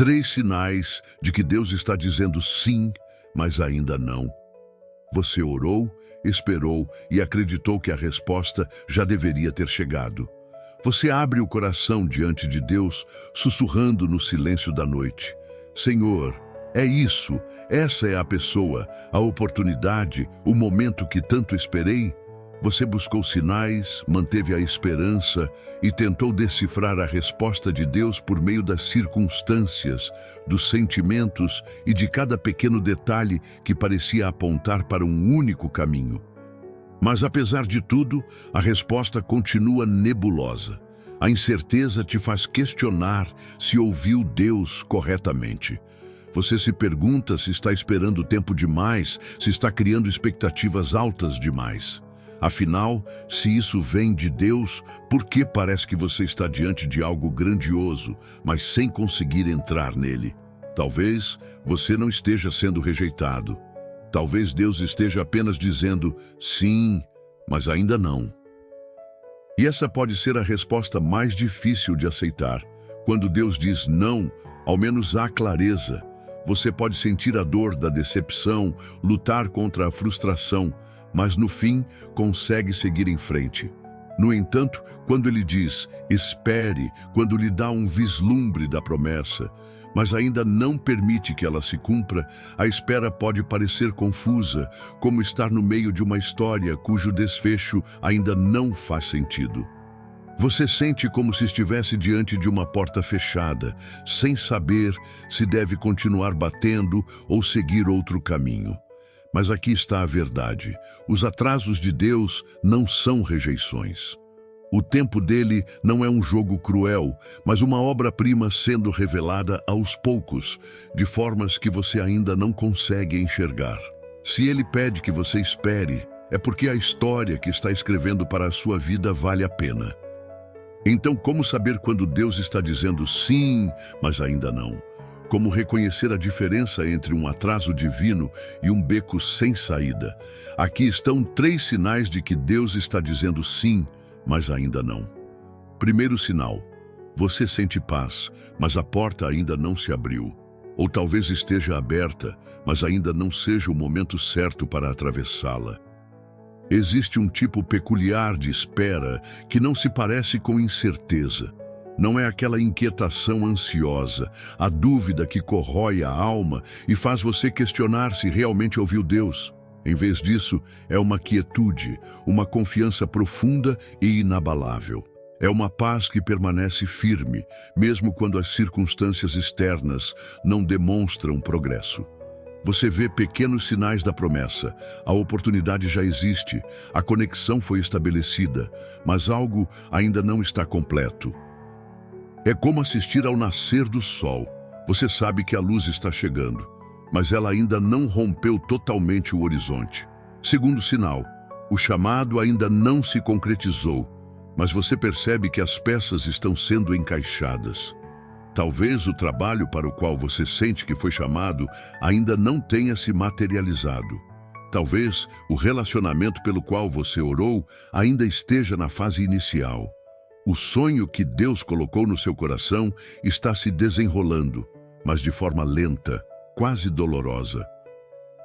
3 sinais de que Deus está dizendo sim, mas ainda não. Você orou, esperou e acreditou que a resposta já deveria ter chegado. Você abre o coração diante de Deus, sussurrando no silêncio da noite: Senhor, é isso, essa é a pessoa, a oportunidade, o momento que tanto esperei. Você buscou sinais, manteve a esperança e tentou decifrar a resposta de Deus por meio das circunstâncias, dos sentimentos e de cada pequeno detalhe que parecia apontar para um único caminho. Mas apesar de tudo, a resposta continua nebulosa. A incerteza te faz questionar se ouviu Deus corretamente. Você se pergunta se está esperando tempo demais, se está criando expectativas altas demais. Afinal, se isso vem de Deus, por que parece que você está diante de algo grandioso, mas sem conseguir entrar nele? Talvez você não esteja sendo rejeitado. Talvez Deus esteja apenas dizendo sim, mas ainda não. E essa pode ser a resposta mais difícil de aceitar. Quando Deus diz não, ao menos há clareza. Você pode sentir a dor da decepção, lutar contra a frustração, mas no fim consegue seguir em frente. No entanto, quando ele diz espere, quando lhe dá um vislumbre da promessa, mas ainda não permite que ela se cumpra, a espera pode parecer confusa, como estar no meio de uma história cujo desfecho ainda não faz sentido. Você sente como se estivesse diante de uma porta fechada, sem saber se deve continuar batendo ou seguir outro caminho. Mas aqui está a verdade: os atrasos de Deus não são rejeições. O tempo dele não é um jogo cruel, mas uma obra-prima sendo revelada aos poucos, de formas que você ainda não consegue enxergar. Se ele pede que você espere, é porque a história que está escrevendo para a sua vida vale a pena. Então, como saber quando Deus está dizendo sim, mas ainda não? Como reconhecer a diferença entre um atraso divino e um beco sem saída? Aqui estão 3 sinais de que Deus está dizendo sim, mas ainda não. Primeiro sinal: você sente paz, mas a porta ainda não se abriu. Ou talvez esteja aberta, mas ainda não seja o momento certo para atravessá-la. Existe um tipo peculiar de espera que não se parece com incerteza. Não é aquela inquietação ansiosa, a dúvida que corrói a alma e faz você questionar se realmente ouviu Deus. Em vez disso, é uma quietude, uma confiança profunda e inabalável. É uma paz que permanece firme, mesmo quando as circunstâncias externas não demonstram progresso. Você vê pequenos sinais da promessa, a oportunidade já existe, a conexão foi estabelecida, mas algo ainda não está completo. É como assistir ao nascer do sol. Você sabe que a luz está chegando, mas ela ainda não rompeu totalmente o horizonte. Segundo sinal: o chamado ainda não se concretizou, mas você percebe que as peças estão sendo encaixadas. Talvez o trabalho para o qual você sente que foi chamado ainda não tenha se materializado. Talvez o relacionamento pelo qual você orou ainda esteja na fase inicial. O sonho que Deus colocou no seu coração está se desenrolando, mas de forma lenta, quase dolorosa.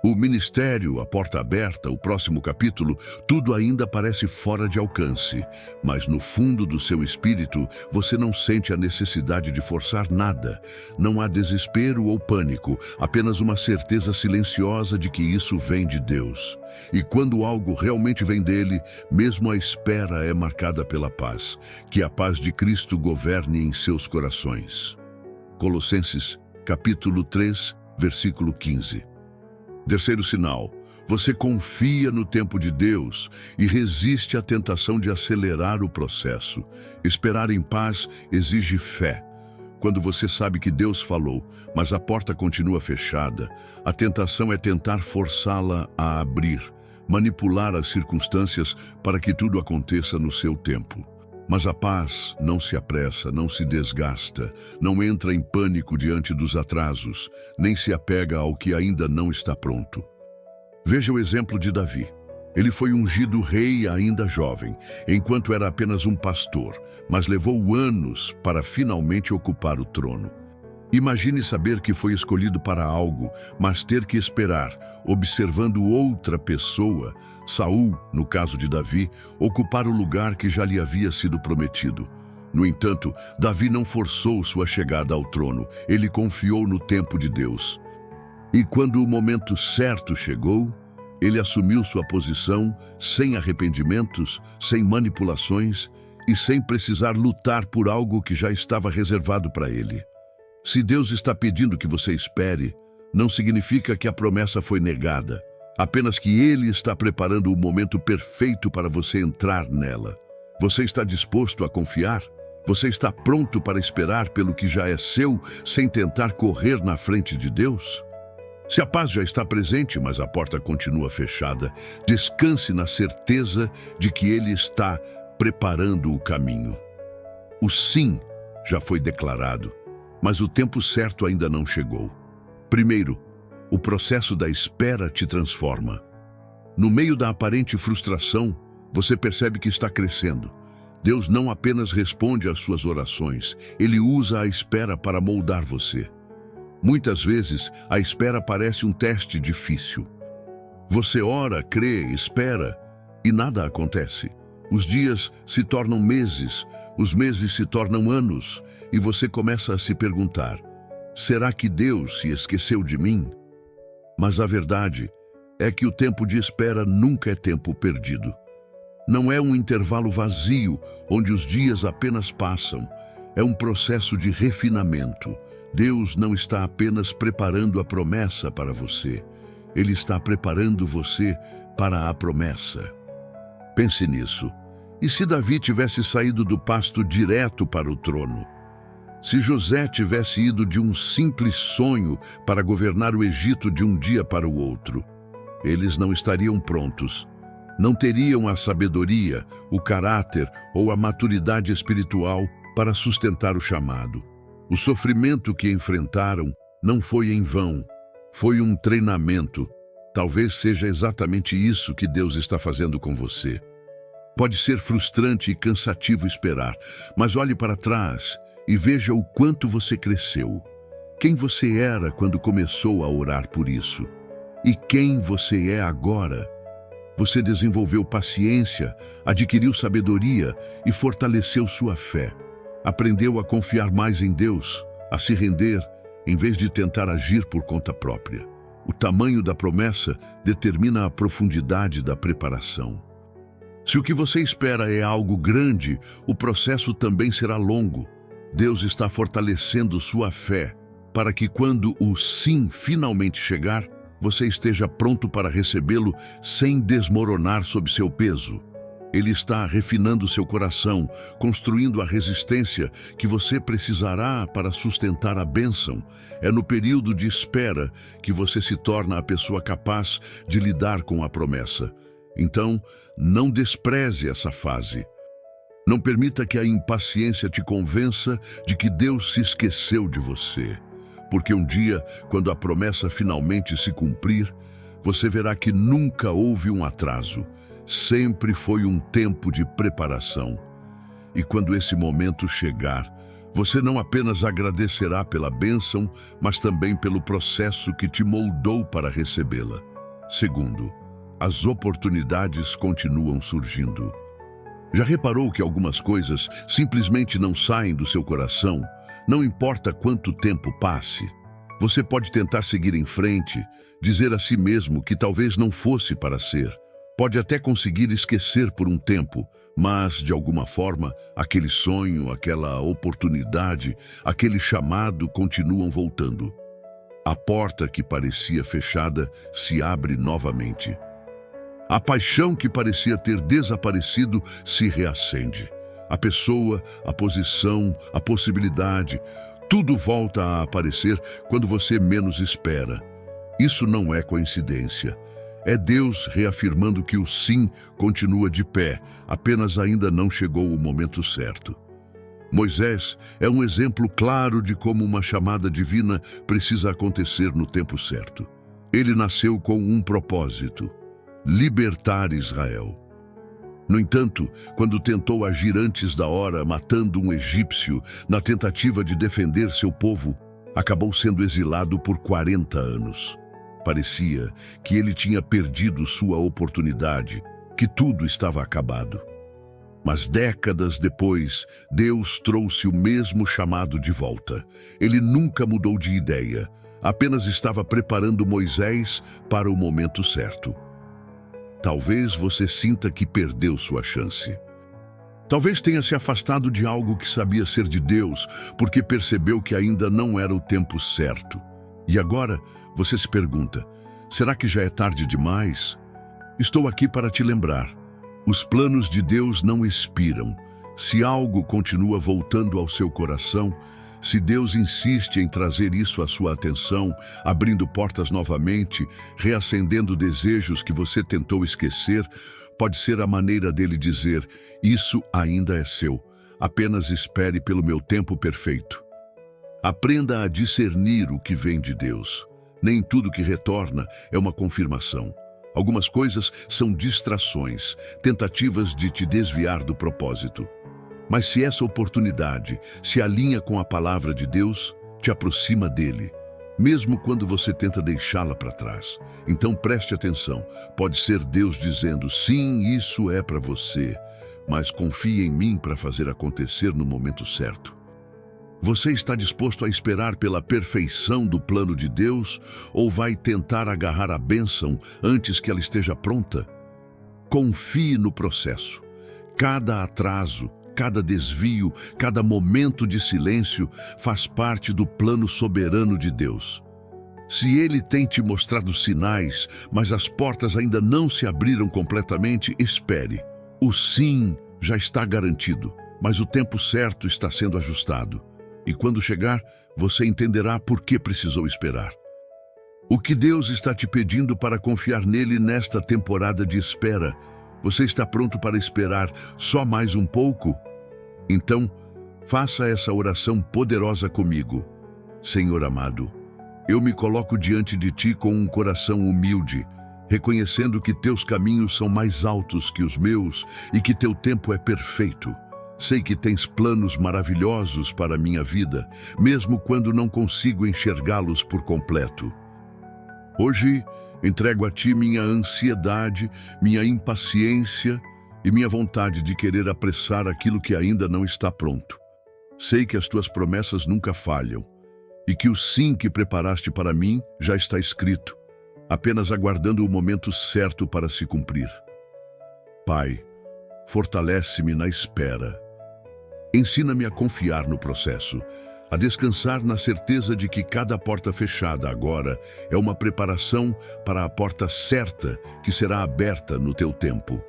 O ministério, a porta aberta, o próximo capítulo, tudo ainda parece fora de alcance, mas no fundo do seu espírito você não sente a necessidade de forçar nada. Não há desespero ou pânico, apenas uma certeza silenciosa de que isso vem de Deus. E quando algo realmente vem dele, mesmo a espera é marcada pela paz. Que a paz de Cristo governe em seus corações. Colossenses, capítulo 3, versículo 15. Terceiro sinal: você confia no tempo de Deus e resiste à tentação de acelerar o processo. Esperar em paz exige fé. Quando você sabe que Deus falou, mas a porta continua fechada, a tentação é tentar forçá-la a abrir, manipular as circunstâncias para que tudo aconteça no seu tempo. Mas a paz não se apressa, não se desgasta, não entra em pânico diante dos atrasos, nem se apega ao que ainda não está pronto. Veja o exemplo de Davi. Ele foi ungido rei ainda jovem, enquanto era apenas um pastor, mas levou anos para finalmente ocupar o trono. Imagine saber que foi escolhido para algo, mas ter que esperar, observando outra pessoa, Saul, no caso de Davi, ocupar o lugar que já lhe havia sido prometido. No entanto, Davi não forçou sua chegada ao trono, ele confiou no tempo de Deus. E quando o momento certo chegou, ele assumiu sua posição sem arrependimentos, sem manipulações e sem precisar lutar por algo que já estava reservado para ele. Se Deus está pedindo que você espere, não significa que a promessa foi negada, apenas que Ele está preparando o momento perfeito para você entrar nela. Você está disposto a confiar? Você está pronto para esperar pelo que já é seu, sem tentar correr na frente de Deus? Se a paz já está presente, mas a porta continua fechada, descanse na certeza de que Ele está preparando o caminho. O sim já foi declarado, mas o tempo certo ainda não chegou. Primeiro, o processo da espera te transforma. No meio da aparente frustração, você percebe que está crescendo. Deus não apenas responde às suas orações, Ele usa a espera para moldar você. Muitas vezes, a espera parece um teste difícil. Você ora, crê, espera e nada acontece. Os dias se tornam meses, os meses se tornam anos e você começa a se perguntar: será que Deus se esqueceu de mim? Mas a verdade é que o tempo de espera nunca é tempo perdido. Não é um intervalo vazio onde os dias apenas passam. É um processo de refinamento. Deus não está apenas preparando a promessa para você. Ele está preparando você para a promessa. Pense nisso. E se Davi tivesse saído do pasto direto para o trono? Se José tivesse ido de um simples sonho para governar o Egito de um dia para o outro? Eles não estariam prontos. Não teriam a sabedoria, o caráter ou a maturidade espiritual para sustentar o chamado. O sofrimento que enfrentaram não foi em vão, foi um treinamento. Talvez seja exatamente isso que Deus está fazendo com você. Pode ser frustrante e cansativo esperar, mas olhe para trás e veja o quanto você cresceu. Quem você era quando começou a orar por isso? E quem você é agora? Você desenvolveu paciência, adquiriu sabedoria e fortaleceu sua fé. Aprendeu a confiar mais em Deus, a se render, em vez de tentar agir por conta própria. O tamanho da promessa determina a profundidade da preparação. Se o que você espera é algo grande, o processo também será longo. Deus está fortalecendo sua fé para que quando o sim finalmente chegar, você esteja pronto para recebê-lo sem desmoronar sob seu peso. Ele está refinando seu coração, construindo a resistência que você precisará para sustentar a bênção. É no período de espera que você se torna a pessoa capaz de lidar com a promessa. Então, não despreze essa fase. Não permita que a impaciência te convença de que Deus se esqueceu de você. Porque um dia, quando a promessa finalmente se cumprir, você verá que nunca houve um atraso. Sempre foi um tempo de preparação. E quando esse momento chegar, você não apenas agradecerá pela bênção, mas também pelo processo que te moldou para recebê-la. Segundo, as oportunidades continuam surgindo. Já reparou que algumas coisas simplesmente não saem do seu coração? Não importa quanto tempo passe. Você pode tentar seguir em frente, dizer a si mesmo que talvez não fosse para ser. Pode até conseguir esquecer por um tempo, mas, de alguma forma, aquele sonho, aquela oportunidade, aquele chamado continuam voltando. A porta que parecia fechada se abre novamente. A paixão que parecia ter desaparecido se reacende. A pessoa, a posição, a possibilidade, tudo volta a aparecer quando você menos espera. Isso não é coincidência. É Deus reafirmando que o sim continua de pé, apenas ainda não chegou o momento certo. Moisés é um exemplo claro de como uma chamada divina precisa acontecer no tempo certo. Ele nasceu com um propósito: libertar Israel. No entanto, quando tentou agir antes da hora, matando um egípcio, na tentativa de defender seu povo, acabou sendo exilado por 40 anos. Parecia que ele tinha perdido sua oportunidade, que tudo estava acabado. Mas décadas depois, Deus trouxe o mesmo chamado de volta. Ele nunca mudou de ideia, apenas estava preparando Moisés para o momento certo. Talvez você sinta que perdeu sua chance. Talvez tenha se afastado de algo que sabia ser de Deus, porque percebeu que ainda não era o tempo certo. E agora você se pergunta, será que já é tarde demais? Estou aqui para te lembrar. Os planos de Deus não expiram. Se algo continua voltando ao seu coração, se Deus insiste em trazer isso à sua atenção, abrindo portas novamente, reacendendo desejos que você tentou esquecer, pode ser a maneira dele dizer, isso ainda é seu, apenas espere pelo meu tempo perfeito. Aprenda a discernir o que vem de Deus. Nem tudo que retorna é uma confirmação. Algumas coisas são distrações, tentativas de te desviar do propósito. Mas se essa oportunidade se alinha com a palavra de Deus, te aproxima dele, mesmo quando você tenta deixá-la para trás. Então preste atenção, pode ser Deus dizendo, sim, isso é para você, mas confie em mim para fazer acontecer no momento certo. Você está disposto a esperar pela perfeição do plano de Deus ou vai tentar agarrar a bênção antes que ela esteja pronta? Confie no processo. Cada atraso, cada desvio, cada momento de silêncio faz parte do plano soberano de Deus. Se Ele tem te mostrado sinais, mas as portas ainda não se abriram completamente, espere. O sim já está garantido, mas o tempo certo está sendo ajustado. E quando chegar, você entenderá por que precisou esperar. O que Deus está te pedindo para confiar nele nesta temporada de espera? Você está pronto para esperar só mais um pouco? Então, faça essa oração poderosa comigo. Senhor amado, eu me coloco diante de Ti com um coração humilde, reconhecendo que Teus caminhos são mais altos que os meus e que Teu tempo é perfeito. Sei que tens planos maravilhosos para a minha vida, mesmo quando não consigo enxergá-los por completo. Hoje, entrego a Ti minha ansiedade, minha impaciência e minha vontade de querer apressar aquilo que ainda não está pronto. Sei que as Tuas promessas nunca falham e que o sim que preparaste para mim já está escrito, apenas aguardando o momento certo para se cumprir. Pai, fortalece-me na espera. Ensina-me a confiar no processo, a descansar na certeza de que cada porta fechada agora é uma preparação para a porta certa que será aberta no Teu tempo.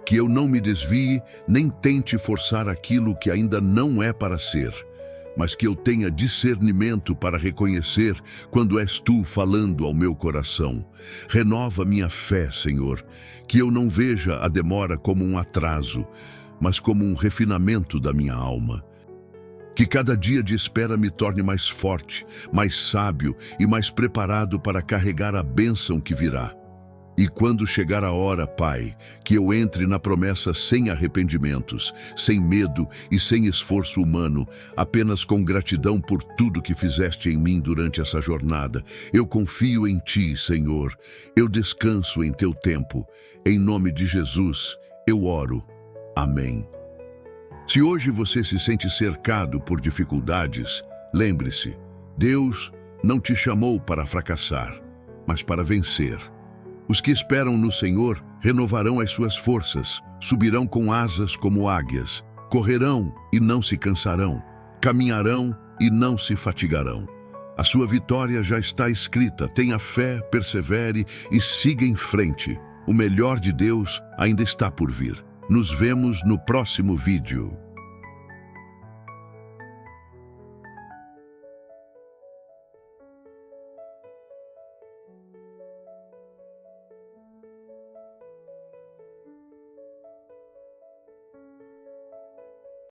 Que eu não me desvie nem tente forçar aquilo que ainda não é para ser, mas que eu tenha discernimento para reconhecer quando és Tu falando ao meu coração. Renova minha fé, Senhor, que eu não veja a demora como um atraso, mas como um refinamento da minha alma. Que cada dia de espera me torne mais forte, mais sábio e mais preparado para carregar a bênção que virá. E quando chegar a hora, Pai, que eu entre na promessa sem arrependimentos, sem medo e sem esforço humano, apenas com gratidão por tudo que fizeste em mim durante essa jornada. Eu confio em Ti, Senhor. Eu descanso em Teu tempo. Em nome de Jesus, eu oro. Amém. Se hoje você se sente cercado por dificuldades, lembre-se, Deus não te chamou para fracassar, mas para vencer. Os que esperam no Senhor renovarão as suas forças, subirão com asas como águias, correrão e não se cansarão, caminharão e não se fatigarão. A sua vitória já está escrita, tenha fé, persevere e siga em frente. O melhor de Deus ainda está por vir. Nos vemos no próximo vídeo.